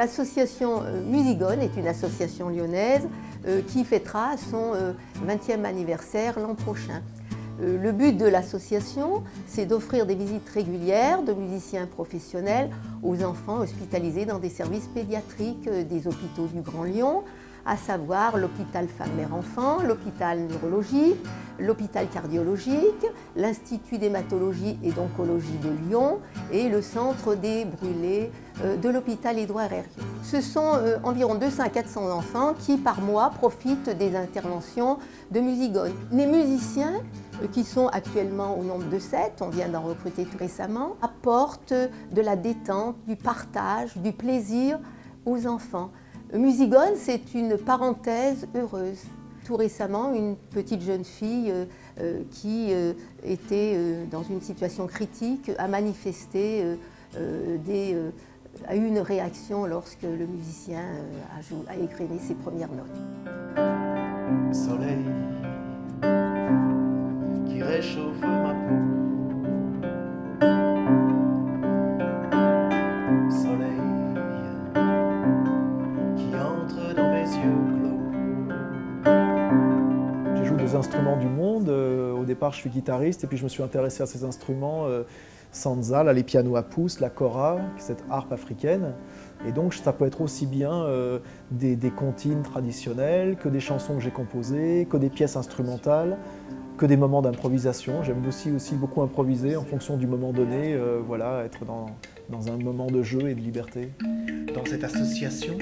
L'association Musigone est une association lyonnaise qui fêtera son 20e anniversaire l'an prochain. Le but de l'association, c'est d'offrir des visites régulières de musiciens professionnels aux enfants hospitalisés dans des services pédiatriques des hôpitaux du Grand Lyon, à savoir l'hôpital Femmes-Mères-Enfants, l'hôpital neurologique, l'hôpital cardiologique, l'Institut d'hématologie et d'oncologie de Lyon et le centre des brûlés de l'hôpital Édouard Herriot. Ce sont environ 200 à 400 enfants qui par mois profitent des interventions de Musigone. Les musiciens, qui sont actuellement au nombre de 7, on vient d'en recruter tout récemment, apportent de la détente, du partage, du plaisir aux enfants. Musigone, c'est une parenthèse heureuse. Tout récemment, une petite jeune fille qui était dans une situation critique a manifesté a eu une réaction lorsque le musicien a égrené ses premières notes. Soleil qui réchauffe ma peau. Soleil qui entre dans mes yeux clos. Je joue des instruments du monde. Au départ, je suis guitariste et puis je me suis intéressé à ces instruments. Sanza, là, les pianos à pouces, la kora, cette harpe africaine. Et donc ça peut être aussi bien des comptines traditionnelles, que des chansons que j'ai composées, que des pièces instrumentales, que des moments d'improvisation. J'aime aussi beaucoup improviser en fonction du moment donné, voilà, être dans un moment de jeu et de liberté. Dans cette association,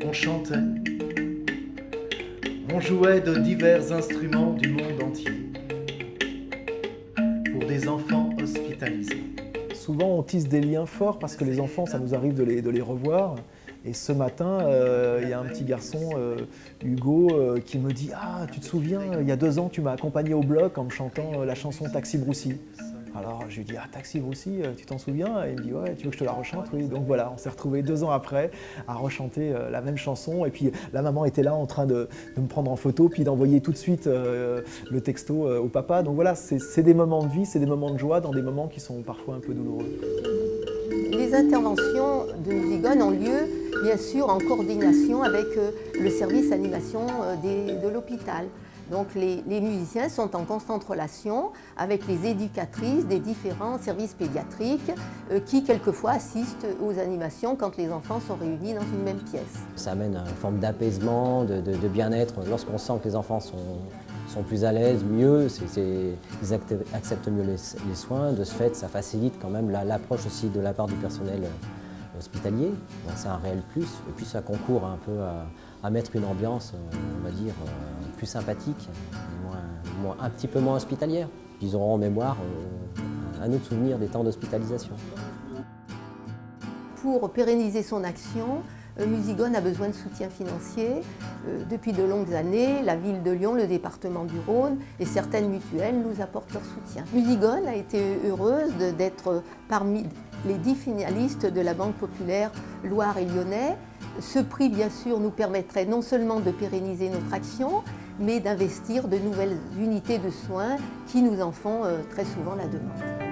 on chantait, on jouait de divers instruments du monde entier. Pour des enfants hospitalisés. Souvent, on tisse des liens forts parce que les enfants, ça nous arrive de les revoir. Et ce matin, il y a un petit garçon, Hugo, qui me dit « Ah, tu te souviens, il y a 2 ans, tu m'as accompagné au bloc en me chantant la chanson Taxi Broussy ». Alors je lui dis « Ah, Taxi Broussy, tu t'en souviens ?» Et il me dit « Ouais, tu veux que je te la rechante ?» Oui, donc voilà, on s'est retrouvés 2 ans après à rechanter la même chanson. Et puis la maman était là en train de me prendre en photo, puis d'envoyer tout de suite le texto au papa. Donc voilà, c'est des moments de vie, c'est des moments de joie dans des moments qui sont parfois un peu douloureux. Les interventions de Musigone ont lieu, bien sûr, en coordination avec le service animation de l'hôpital. Donc les musiciens sont en constante relation avec les éducatrices des différents services pédiatriques qui quelquefois assistent aux animations quand les enfants sont réunis dans une même pièce. Ça amène une forme d'apaisement, de bien-être. Lorsqu'on sent que les enfants sont plus à l'aise, mieux, ils acceptent mieux les soins. De ce fait, ça facilite quand même l'approche aussi de la part du personnel hospitalier. C'est un réel plus. Et puis ça concourt un peu à mettre une ambiance, on va dire, plus sympathique, un petit peu moins hospitalière. Ils auront en mémoire un autre souvenir des temps d'hospitalisation. Pour pérenniser son action, Musigone a besoin de soutien financier. Depuis de longues années, la ville de Lyon, le département du Rhône et certaines mutuelles nous apportent leur soutien. Musigone a été heureuse d'être parmi les 10 finalistes de la Banque populaire Loire et Lyonnais. Ce prix, bien sûr, nous permettrait non seulement de pérenniser notre action, mais d'investir de nouvelles unités de soins qui nous en font très souvent la demande.